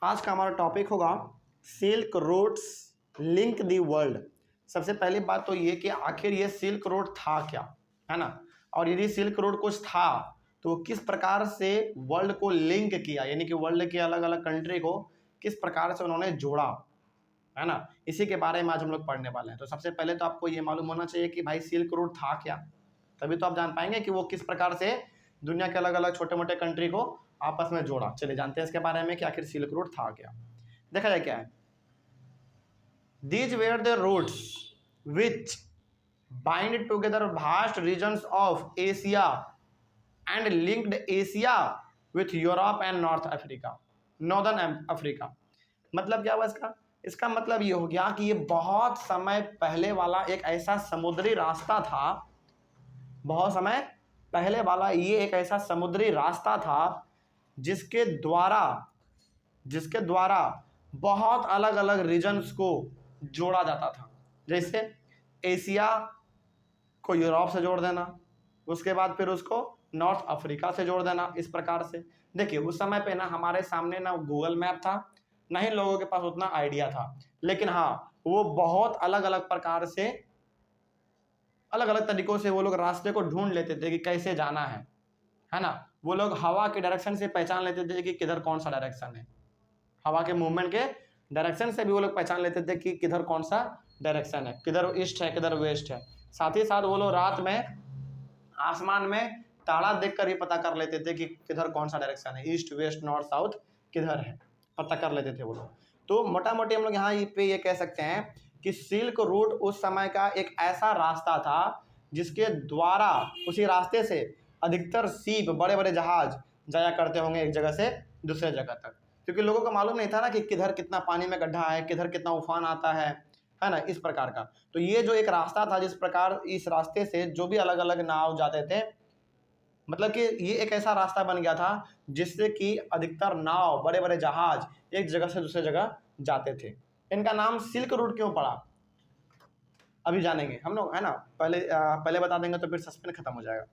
आज का हमारा टॉपिक होगा silk roads link the world. सबसे पहली बात तो ये कि आखिर ये सिल्क रोड था क्या, है ना। और यदि सिल्क रोड कुछ था तो किस प्रकार से वर्ल्ड को लिंक किया, यानी कि वर्ल्ड के अलग अलग कंट्री को किस प्रकार से उन्होंने जोड़ा, है ना। इसी के बारे में आज हम लोग पढ़ने वाले हैं। तो सबसे पहले तो आपको ये मालूम होना चाहिए कि भाई सिल्क रोड था क्या, तभी तो आप जान पाएंगे कि वो किस प्रकार से दुनिया के अलग अलग छोटे मोटे कंट्री को आपस में जोड़ा। चलिए जानते हैं इसके बारे में कि आखिर सिल्क रोड था क्या। देखा जाए क्या है। These were the roads which bind together vast regions of Asia and linked Asia with Europe and northern Africa. मतलब क्या हुआ इसका? इसका मतलब ये हो गया कि ये बहुत समय पहले वाला एक ऐसा समुद्री रास्ता था, बहुत समय पहले वाला ये एक ऐसा समुद्री रास्ता था जिसके द्वारा बहुत अलग अलग रीजन्स को जोड़ा जाता था। जैसे एशिया को यूरोप से जोड़ देना, उसके बाद फिर उसको नॉर्थ अफ्रीका से जोड़ देना। इस प्रकार से देखिए उस समय पे ना हमारे सामने ना गूगल मैप था, ना ही लोगों के पास उतना आइडिया था, लेकिन हाँ वो बहुत अलग अलग प्रकार से अलग अलग तरीकों से वो लोग रास्ते को ढूंढ लेते थे कि कैसे जाना है ना। वो लोग हवा के डायरेक्शन से पहचान लेते थे कि किधर कौन सा डायरेक्शन है, हवा के मूवमेंट के डायरेक्शन से भी वो लोग पहचान लेते थे कि किधर कौन सा डायरेक्शन है, किधर ईस्ट है किधर वेस्ट है। साथ ही साथ वो लोग रात में आसमान में तारा देखकर ही पता कर लेते थे कि किधर कौन सा डायरेक्शन है, ईस्ट वेस्ट नॉर्थ साउथ किधर है, पता कर लेते थे वो लोग। तो मोटा मोटी हम लोग यहाँ पे ये कह सकते हैं कि सिल्क रूट उस समय का एक ऐसा रास्ता था जिसके द्वारा उसी रास्ते से अधिकतर सीप बड़े बड़े जहाज जाया करते होंगे एक जगह से दूसरे जगह तक, क्योंकि लोगों को मालूम नहीं था ना कि किधर कितना पानी में गड्ढा है, किधर कितना उफान आता है ना, इस प्रकार का। तो ये जो एक रास्ता था, जिस प्रकार इस रास्ते से जो भी अलग अलग नाव जाते थे, मतलब कि ये एक ऐसा रास्ता बन गया था जिससे कि अधिकतर नाव बड़े बड़े जहाज एक जगह से दूसरे जगह जाते थे। इनका नाम सिल्क रूट क्यों पड़ा अभी जानेंगे हम लोग, है ना। पहले बता देंगे तो फिर सस्पेंस खत्म हो जाएगा।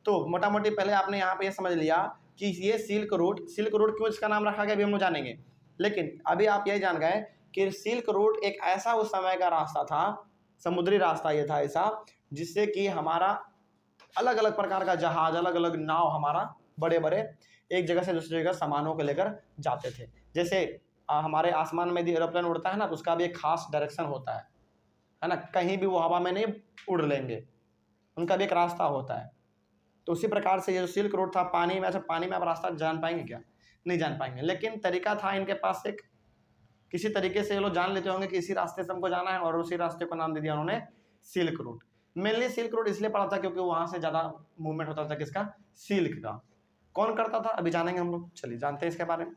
तो मोटा मोटी पहले आपने यहाँ पे ये समझ लिया कि ये सिल्क रूट क्यों इसका नाम रखा गया, अभी हम लोग जानेंगे। लेकिन अभी आप यही जान गए कि सिल्क रूट एक ऐसा उस समय का रास्ता था, समुद्री रास्ता ये था ऐसा, जिससे कि हमारा अलग अलग प्रकार का जहाज, अलग अलग नाव हमारा बड़े बड़े एक जगह से दूसरी जगह सामानों को लेकर जाते थे। जैसे हमारे आसमान में भी एरोप्लेन उड़ता है ना, तो उसका भी एक खास डायरेक्शन होता है ना, कहीं भी वो हवा में नहीं उड़ लेंगे, उनका भी एक रास्ता होता है। तो उसी प्रकार से ये जो सिल्क रोड था, पानी में, अच्छा पानी में आप रास्ता जान पाएंगे क्या? नहीं जान पाएंगे, लेकिन तरीका था इनके पास एक, किसी तरीके से ये लोग जान लेते होंगे कि इसी रास्ते से हमको जाना है, और उसी रास्ते को नाम दे दिया उन्होंने silk route. Mainly silk road इसलिए पड़ा था क्योंकि वहां से ज्यादा मूवमेंट होता था किसका? सिल्क का। कौन करता था अभी जानेंगे हम लोग, चलिए जानते हैं इसके बारे में।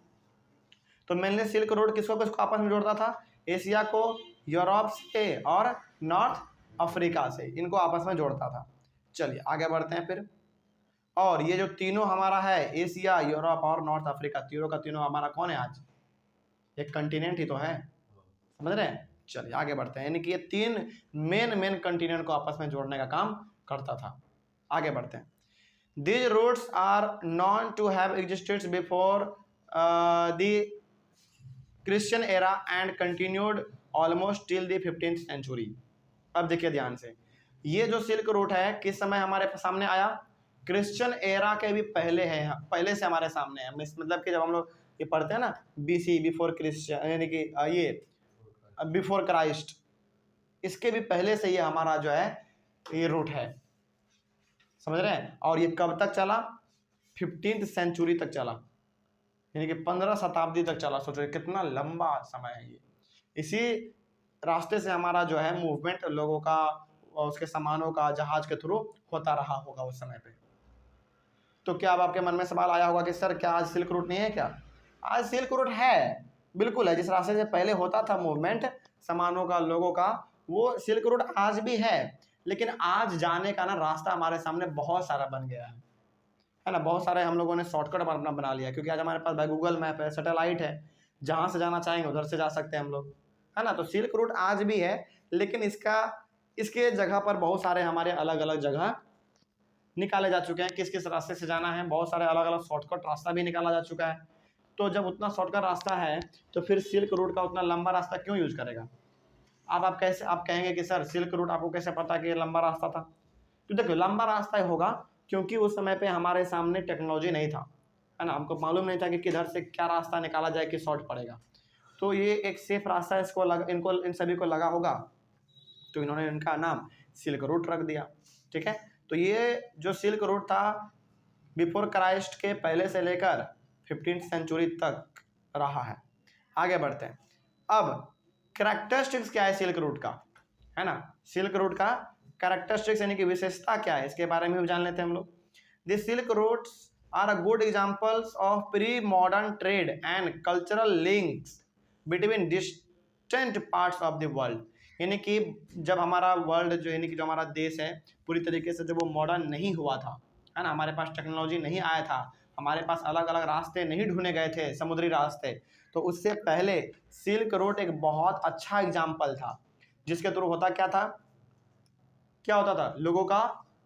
तो मेनली सिल्क रोड किसको किसको आपस में जोड़ता था? एशिया को यूरोप से और नॉर्थ अफ्रीका से, इनको आपस में जोड़ता था। चलिए आगे बढ़ते हैं फिर। और ये जो तीनों हमारा है, एशिया यूरोप और नॉर्थ अफ्रीका, तीनों का तीनों हमारा कौन है आज? एक कंटिनेंट ही तो है, समझ रहे हैं। चलिए आगे बढ़ते हैं, यानी कि ये तीन मेन कंटिनेंट को आपस में जोड़ने का काम करता था। आगे बढ़ते हैं। These routes are known to have existed before the Christian era and continued almost till the 15th century. अब देखिए ध्यान से, ये जो सिल्क रूट है किस समय हमारे सामने आया? क्रिश्चियन एरा के भी पहले है, पहले से हमारे सामने है। मतलब कि जब हम लोग ये पढ़ते हैं ना BC, बिफोर क्रिश्चियन, यानी कि ये बिफोर क्राइस्ट, इसके भी पहले से ये हमारा जो है ये रूट है, समझ रहे हैं। और ये कब तक चला? 15th सेंचुरी तक चला, यानी कि 15 शताब्दी तक चला। सोचो कितना लंबा समय है ये। इसी रास्ते से हमारा जो है मूवमेंट लोगों का, उसके सामानों का जहाज के थ्रू होता रहा होगा उस समय पे। तो क्या अब आपके मन में सवाल आया होगा कि सर क्या आज सिल्क रूट नहीं है क्या? आज सिल्क रूट है, बिल्कुल है। जिस रास्ते से पहले होता था मूवमेंट सामानों का, लोगों का, वो सिल्क रूट आज भी है। लेकिन आज जाने का ना रास्ता हमारे सामने बहुत सारा बन गया है ना। बहुत सारे हम लोगों ने शॉर्टकट अपना बना लिया, क्योंकि आज हमारे पास गूगल मैप है, सैटेलाइट है, जहाँ से जाना चाहेंगे उधर से जा सकते हैं हम लोग, है ना। तो सिल्क रूट आज भी है, लेकिन इसके जगह पर बहुत सारे हमारे अलग अलग जगह निकाले जा चुके हैं। किस किस रास्ते से जाना है, बहुत सारे अलग अलग शॉर्टकट रास्ता भी निकाला जा चुका है। तो जब उतना शॉर्टकट रास्ता है तो फिर सिल्क रूट का उतना लंबा रास्ता क्यों यूज करेगा? अब आप कहेंगे कि सर सिल्क रूट आपको कैसे पता कि ये लंबा रास्ता था? तो देखो लंबा रास्ता ही होगा क्योंकि उस समय पे हमारे सामने टेक्नोलॉजी नहीं था, है ना, हमको मालूम नहीं था कि किधर से क्या रास्ता निकाला जाए कि शॉर्ट पड़ेगा। तो ये एक सेफ रास्ता इन सभी को लगा होगा, तो इन्होंने इनका नाम सिल्क रूट रख दिया। ठीक है, तो ये जो सिल्क रूट था बिफोर क्राइस्ट के पहले से लेकर 15th सेंचुरी तक रहा है। आगे बढ़ते हैं। अब कैरेक्टरिस्टिक्स क्या है सिल्क रूट का, है ना, सिल्क रूट का कैरेक्टरिस्टिक्स यानी कि विशेषता क्या है, इसके बारे में भी जान लेते हैं हम लोग। The silk routes are a good examples of pre modern trade and cultural links between distant parts of the world. यानी कि जब हमारा वर्ल्ड जो यानी कि जो हमारा देश है पूरी तरीके से जब वो मॉडर्न नहीं हुआ था, है ना, हमारे पास टेक्नोलॉजी नहीं आया था, हमारे पास अलग अलग रास्ते नहीं ढूंढे गए थे, समुद्री रास्ते, तो उससे पहले सिल्क रूट एक बहुत अच्छा एग्जाम्पल था जिसके थ्रू होता क्या होता था, लोगों का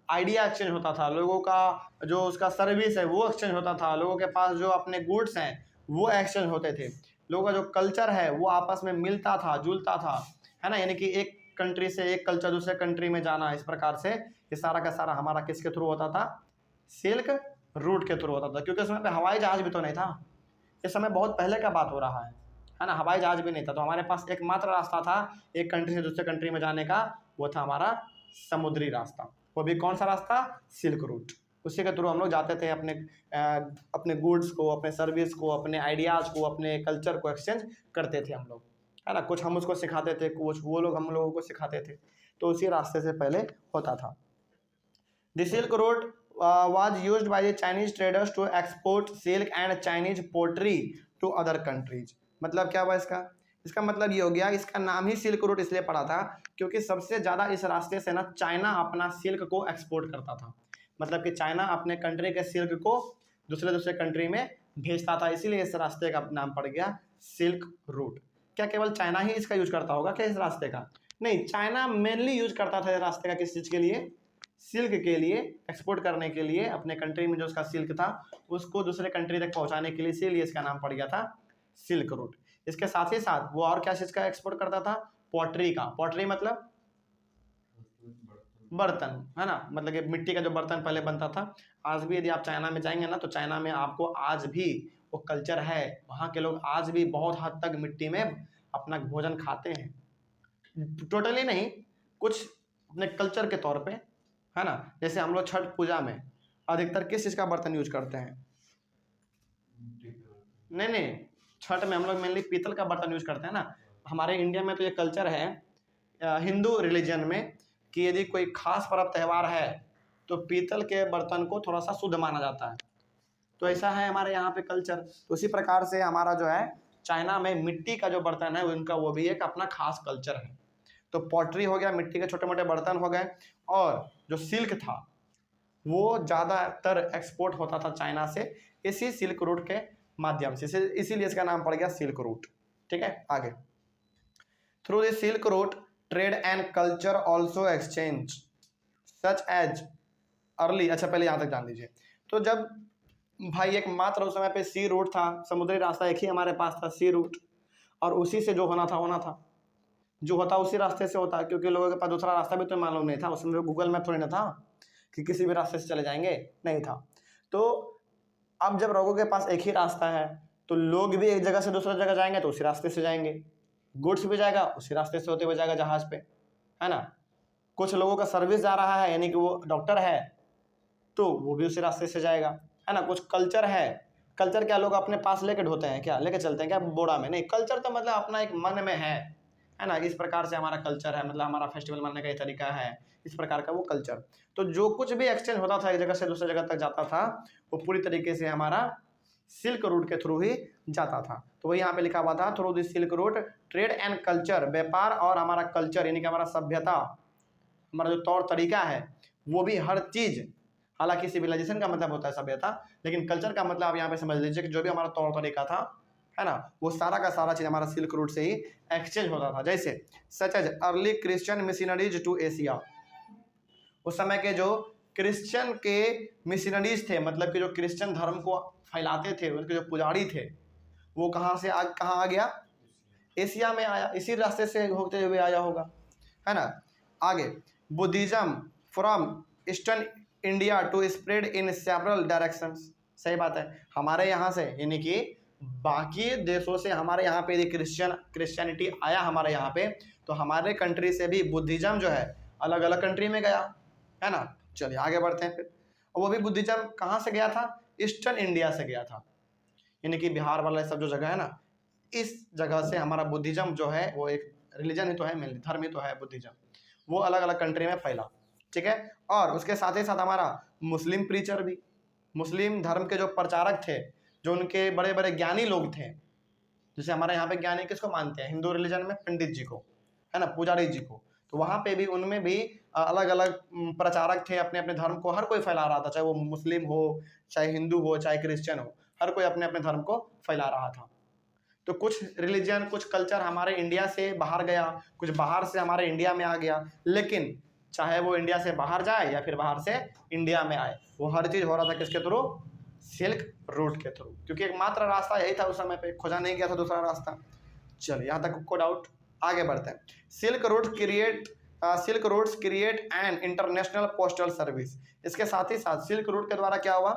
आइडिया एक्सचेंज होता था, लोगों का जो उसका सर्विस है वो एक्सचेंज होता था, लोगों के पास जो अपने गुड्स हैं वो एक्सचेंज होते थे, लोगों का जो कल्चर है वो आपस में मिलता था जुलता था, है ना, यानी कि एक कंट्री से एक कल्चर दूसरे कंट्री में जाना, इस प्रकार से ये सारा का सारा हमारा किसके थ्रू होता था, सिल्क रूट के थ्रू होता था। क्योंकि उस समय पे हवाई जहाज भी तो नहीं था, इस समय बहुत पहले का बात हो रहा है ना, हवाई जहाज भी नहीं था, तो हमारे पास एकमात्र रास्ता था एक कंट्री से दूसरे कंट्री में जाने का, वो था हमारा समुद्री रास्ता। वो भी कौन सा रास्ता, सिल्क रूट। उसी के थ्रू हम लोग जाते थे अपने गुड्स को, अपने सर्विस को, अपने आइडियाज़ को, अपने कल्चर को एक्सचेंज करते थे हम लोग, है ना, कुछ हम उसको सिखाते थे, कुछ वो लोग हम लोगों को सिखाते थे, तो उसी रास्ते से पहले होता था। The silk root was used by the Chinese traders to export silk and Chinese pottery to other countries। मतलब क्या हुआ इसका मतलब ये हो गया, इसका नाम ही सिल्क रूट इसलिए पड़ा था क्योंकि सबसे ज़्यादा इस रास्ते से ना चाइना अपना सिल्क को एक्सपोर्ट करता था, मतलब कि चाइना अपने कंट्री के सिल्क को दूसरे कंट्री में भेजता था, इसीलिए इस रास्ते का नाम पड़ गया सिल्क रूट। क्या केवल चाइना ही इसका यूज करता होगा क्या इस रास्ते का? नहीं, चाइना मेनली यूज करता था इस रास्ते का, किस चीज़ के लिए, सिल्क के लिए, एक्सपोर्ट करने के लिए, अपने कंट्री में जो उसका सिल्क था उसको दूसरे कंट्री तक पहुंचाने के लिए, इसीलिए इसका नाम पड़ गया था सिल्क रूट। इसके साथ ही साथ वो और क्या चीज़ का एक्सपोर्ट करता था, पॉटरी का। पॉटरी मतलब बर्तन, है ना, मतलब कि मिट्टी का जो बर्तन पहले बनता था। आज भी यदि आप चाइना में जाएंगे ना तो चाइना में आपको आज भी वो कल्चर है, वहाँ के लोग आज भी बहुत हद तक मिट्टी में अपना भोजन खाते हैं, टोटली नहीं, कुछ अपने कल्चर के तौर पे, है ना। जैसे हम लोग छठ पूजा में अधिकतर किस चीज़ का बर्तन यूज करते हैं? नहीं, छठ में हम लोग मेनली पीतल का बर्तन यूज करते हैं ना। हमारे इंडिया में तो ये कल्चर है हिंदू रिलीजन में कि यदि कोई खास पर्व त्यौहार है तो पीतल के बर्तन को थोड़ा सा शुद्ध माना जाता है, तो ऐसा है हमारे यहाँ पे कल्चर। तो उसी प्रकार से हमारा जो है चाइना में मिट्टी का जो बर्तन है उनका वो भी एक अपना खास कल्चर है। तो पॉटरी हो गया, मिट्टी के छोटे मोटे बर्तन हो गए, और जो सिल्क था वो ज़्यादातर एक्सपोर्ट होता था चाइना से इसी सिल्क रूट के माध्यम से, इसीलिए इसका नाम पड़ गया सिल्क रूट। ठीक है, आगे। Through the silk route trade and culture also exchange such as early. अच्छा, पहले यहाँ तक जान लीजिए। तो जब भाई एक मात्र उस समय पे सी रूट था, समुद्री रास्ता एक ही हमारे पास था, सी रूट, और उसी से जो होना था जो होता उसी रास्ते से होता, क्योंकि लोगों के पास दूसरा रास्ता भी तो मालूम नहीं था, उसमें गूगल मैप थोड़ी ना था कि किसी भी रास्ते से चले जाएंगे, नहीं था। तो अब जब लोगों के पास एक ही रास्ता है तो लोग भी एक जगह से दूसरी जगह जाएंगे तो उसी रास्ते से जाएंगे, गुड्स भी जाएगा उसी रास्ते से होते हुए जाएगा जहाज पे, है ना। कुछ लोगों का सर्विस जा रहा है, यानी कि वो डॉक्टर है तो वो भी उसी रास्ते से जाएगा, है ना। कुछ कल्चर है, कल्चर क्या लोग अपने पास लेके ढोते हैं, क्या लेके चलते हैं क्या बोरा में? नहीं, कल्चर तो मतलब अपना एक मन में है ना। इस प्रकार से हमारा कल्चर है, मतलब हमारा फेस्टिवल मानने का ये तरीका है, इस प्रकार का वो कल्चर। तो जो कुछ भी एक्सचेंज होता था एक जगह से दूसरी जगह तक जाता था वो पूरी तरीके से हमारा सिल्क रूट के थ्रू ही जाता था। तो वही यहाँ पे लिखा हुआ था, through this silk route trade and culture, व्यापार और हमारा कल्चर यानी कि हमारा सभ्यता, हमारा जो तौर तरीका है वो भी हर चीज़, हालांकि सिविलाइजेशन का मतलब होता है सभ्यता, लेकिन कल्चर का मतलब आप यहाँ पे समझ लीजिए कि जो भी हमारा तौर तरीका था, है ना, वो सारा का सारा चीज़ हमारा सिल्क रूट से ही एक्सचेंज होता था। जैसे such as early Christian missionaries to Asia, उस समय के जो क्रिश्चियन के मिशनरीज थे, मतलब कि जो क्रिश्चियन धर्म को फैलाते थे, उनके जो पुजारी थे, वो कहाँ से कहाँ आ गया, एशिया में आया, इसी रास्ते से होते हुए आया होगा, है ना। आगे, Buddhism from eastern India to spread in several directions. सही बात है, हमारे यहाँ से यानी कि बाकी देशों से हमारे यहाँ पे यदि क्रिश्चियनिटी आया हमारे यहाँ पे, तो हमारे कंट्री से भी बुद्धिज्म जो है अलग अलग कंट्री में गया, है ना। चलिए आगे बढ़ते हैं फिर। और वो भी बुद्धिज्म कहाँ से गया था, ईस्टर्न इंडिया से गया था, यानी कि बिहार वाला सब जो जगह है ना, इस जगह से हमारा बुद्धिज्म जो है, वो एक रिलीजन ही तो है, मेनली धर्म ही तो है बुद्धिज्म, वो अलग अलग कंट्री में फैला, ठीक है। और उसके साथ ही साथ हमारा मुस्लिम प्रीचर भी, मुस्लिम धर्म के जो प्रचारक थे, जो उनके बड़े बड़े ज्ञानी लोग थे, जैसे हमारे यहाँ पे ज्ञानी किसको मानते हैं हिंदू रिलीजन में, पंडित जी को, है ना, पुजारी जी को, तो वहाँ पे भी उनमें भी अलग अलग प्रचारक थे, अपने अपने धर्म को हर कोई फैला रहा था, चाहे वो मुस्लिम हो, चाहे हिंदू हो, चाहे क्रिश्चियन हो, हर कोई अपने अपने धर्म को फैला रहा था। तो कुछ रिलीजन, कुछ कल्चर हमारे इंडिया से बाहर गया, कुछ बाहर से हमारे इंडिया में आ गया, लेकिन चाहे वो इंडिया से बाहर जाए या फिर बाहर से इंडिया में आए, वो हर चीज़ हो रहा था किसके थ्रू, सिल्क रूट के थ्रू, क्योंकि एकमात्र रास्ता यही था उस समय पे, खोजा नहीं गया था दूसरा रास्ता। चलिए यहाँ तक को डाउट, आगे बढ़ते हैं। Silk routes create an international postal service. इसके साथ ही साथ सिल्क रूट के द्वारा क्या हुआ,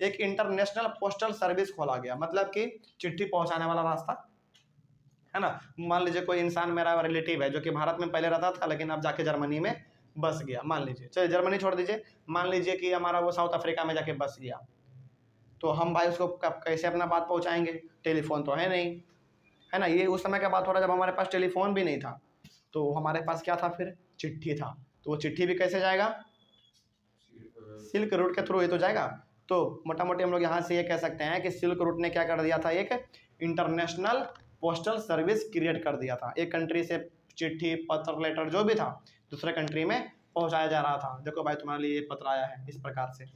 एक इंटरनेशनल पोस्टल सर्विस खोला गया, मतलब कि चिट्ठी पहुंचाने वाला रास्ता, है ना। मान लीजिए कोई इंसान मेरा रिलेटिव है जो कि भारत में पहले रहता था, लेकिन अब जाके जर्मनी में बस गया, मान लीजिए, चलिए जर्मनी छोड़ दीजिए, मान लीजिए कि हमारा वो साउथ अफ्रीका में जाके बस गया, तो हम भाई उसको कैसे अपना बात पहुंचाएंगे, टेलीफोन तो है नहीं, है ना। ये उस समय का बात हो रहा है जब हमारे पास टेलीफोन भी नहीं था, तो हमारे पास क्या था फिर, चिट्ठी था। तो वो चिट्ठी भी कैसे जाएगा, सिल्क रूट के थ्रू ही तो जाएगा। तो मोटा मोटी हम लोग यहाँ से ये कह सकते हैं कि सिल्क रूट ने क्या कर दिया था, एक इंटरनेशनल पोस्टल सर्विस क्रिएट कर दिया था। एक कंट्री से चिट्ठी, पत्र, लेटर जो भी था दूसरे कंट्री में पहुँचाया जा रहा था, देखो भाई तुम्हारे लिए ये पत्र आया है, इस प्रकार से,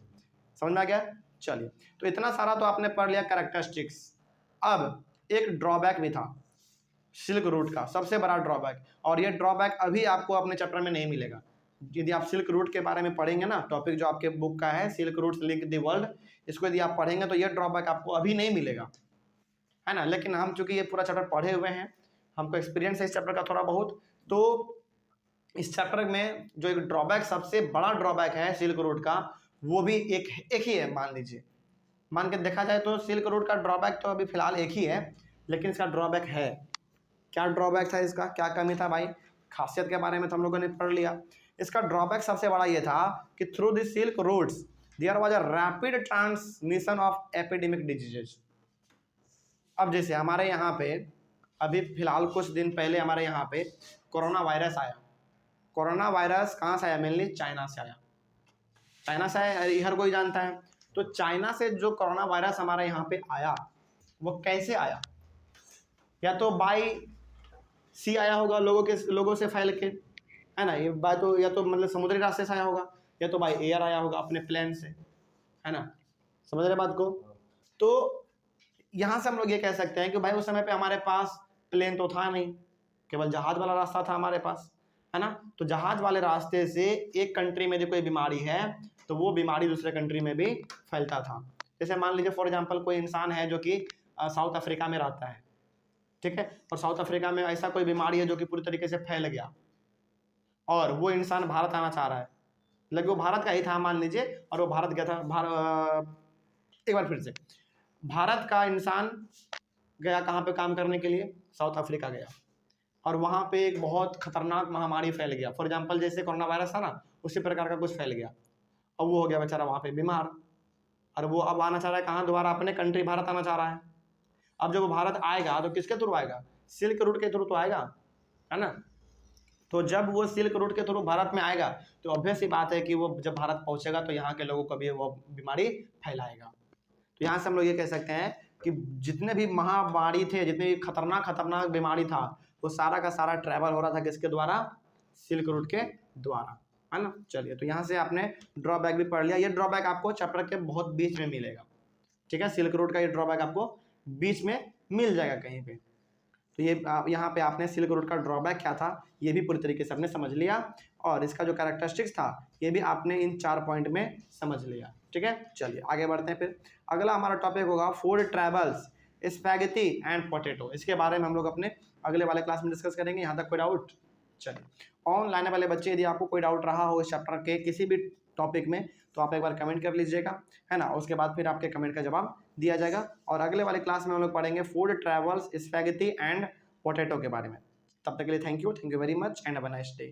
समझ में आ गया। चलिए, तो इतना सारा तो आपने पढ़ लिया कैरेक्टरिस्टिक्स। अब एक ड्रॉबैक भी था सिल्क रूट का, सबसे बड़ा ड्रॉबैक, और ये ड्रॉबैक अभी आपको अपने चैप्टर में नहीं मिलेगा। यदि आप सिल्क रूट के बारे में पढ़ेंगे ना, टॉपिक जो आपके बुक का है silk routes link the world, इसको यदि आप पढ़ेंगे तो ये ड्रॉबैक आपको अभी नहीं मिलेगा, है ना। लेकिन हम चूंकि ये पूरा चैप्टर पढ़े हुए हैं, हमको एक्सपीरियंस है इस चैप्टर का थोड़ा बहुत, तो इस चैप्टर में जो एक ड्रॉबैक, सबसे बड़ा ड्रॉबैक है सिल्क रूट का, वो भी एक ही है। मान लीजिए, मान के देखा जाए तो सिल्क रूट का ड्रॉबैक तो अभी फिलहाल एक ही है, लेकिन इसका ड्रॉबैक है। क्या ड्रॉबैक था इसका, क्या कमी था भाई, खासियत के बारे में तो हम लोगों ने पढ़ लिया। इसका ड्रॉबैक सबसे बड़ा ये था कि through the silk routes there was a rapid transmission of epidemic diseases. अब जैसे हमारे यहाँ पे अभी फिलहाल कुछ दिन पहले हमारे यहाँ पे कोरोना वायरस आया। कोरोना वायरस कहाँ से आया, मेनली चाइना से आया। चाइना से आया, हर कोई जानता है। तो चाइना से जो कोरोना वायरस हमारे यहाँ पे आया, वो कैसे आया, या तो बाई सी आया होगा, लोगों से फैल के, है ना, ये बात तो, या तो मतलब समुद्री रास्ते से आया होगा, या तो बाई एयर आया होगा अपने प्लेन से, है ना, समझ रहे बात को। तो यहाँ से हम लोग ये कह सकते हैं कि भाई उस समय पे हमारे पास प्लेन तो था नहीं, केवल जहाज वाला रास्ता था हमारे पास, है ना। तो जहाज वाले रास्ते से एक कंट्री में जो कोई बीमारी है, तो वो बीमारी दूसरे कंट्री में भी फैलता था। जैसे मान लीजिए फॉर एग्जांपल कोई इंसान है जो कि साउथ अफ्रीका में रहता है, ठीक है, और साउथ अफ्रीका में ऐसा कोई बीमारी है जो कि पूरी तरीके से फैल गया, और वो इंसान भारत आना चाह रहा है, लेकिन वो भारत का ही था मान लीजिए, और वो भारत गया था, एक बार फिर से, भारत का इंसान गया कहाँ पे काम करने के लिए, साउथ अफ्रीका गया, और वहाँ पे एक बहुत खतरनाक महामारी फैल गया। फॉर एग्जांपल जैसे कोरोना वायरस था ना, उसी प्रकार का कुछ फैल गया, और वो हो गया बेचारा वहाँ पे बीमार, और वो अब आना चाह रहा है कहाँ, दोबारा अपने कंट्री भारत आना चाह रहा है। अब जब वो भारत आएगा तो किसके थ्रू आएगा, सिल्क रूट के थ्रू तो आएगा, है ना। तो जब वो सिल्क रूट के थ्रू भारत में आएगा, तो ऑब्वियस सी बात है कि वो जब भारत पहुंचेगा तो यहाँ के लोगों को भी वो बीमारी फैलाएगा। तो यहाँ से हम लोग ये कह सकते हैं कि जितने भी महामारी थे, जितने भी खतरनाक बीमारी था, वो सारा का सारा ट्रैवल हो रहा था किसके द्वारा, सिल्क रूट के द्वारा, है ना। चलिए, तो यहाँ से आपने ड्रॉबैक भी पढ़ लिया। ये ड्रॉबैक आपको चैप्टर के बहुत बीच में मिलेगा, ठीक है, सिल्क रूट का ये ड्रॉबैक आपको बीच में मिल जाएगा कहीं पे। तो ये यहाँ पे आपने सिल्क रूट का ड्रॉबैक क्या था ये भी पूरी तरीके से आपने समझ लिया, और इसका जो कैरेक्टरिस्टिक्स था ये भी आपने इन 4 पॉइंट में समझ लिया, ठीक है। चलिए आगे बढ़ते हैं। फिर अगला हमारा टॉपिक होगा food travels spaghetti and potato, इसके बारे में हम लोग अपने अगले वाले क्लास में डिस्कस करेंगे। यहाँ तक कोई डाउट? चलिए, ऑनलाइन वाले बच्चे यदि आपको कोई डाउट रहा हो इस चैप्टर के किसी भी टॉपिक में तो आप एक बार कमेंट कर लीजिएगा, है ना। उसके बाद फिर आपके कमेंट का जवाब दिया जाएगा और अगले वाले क्लास में हम लोग पढ़ेंगे food travels, spaghetti and potato के बारे में। तब तक के लिए thank you very much and have a nice day.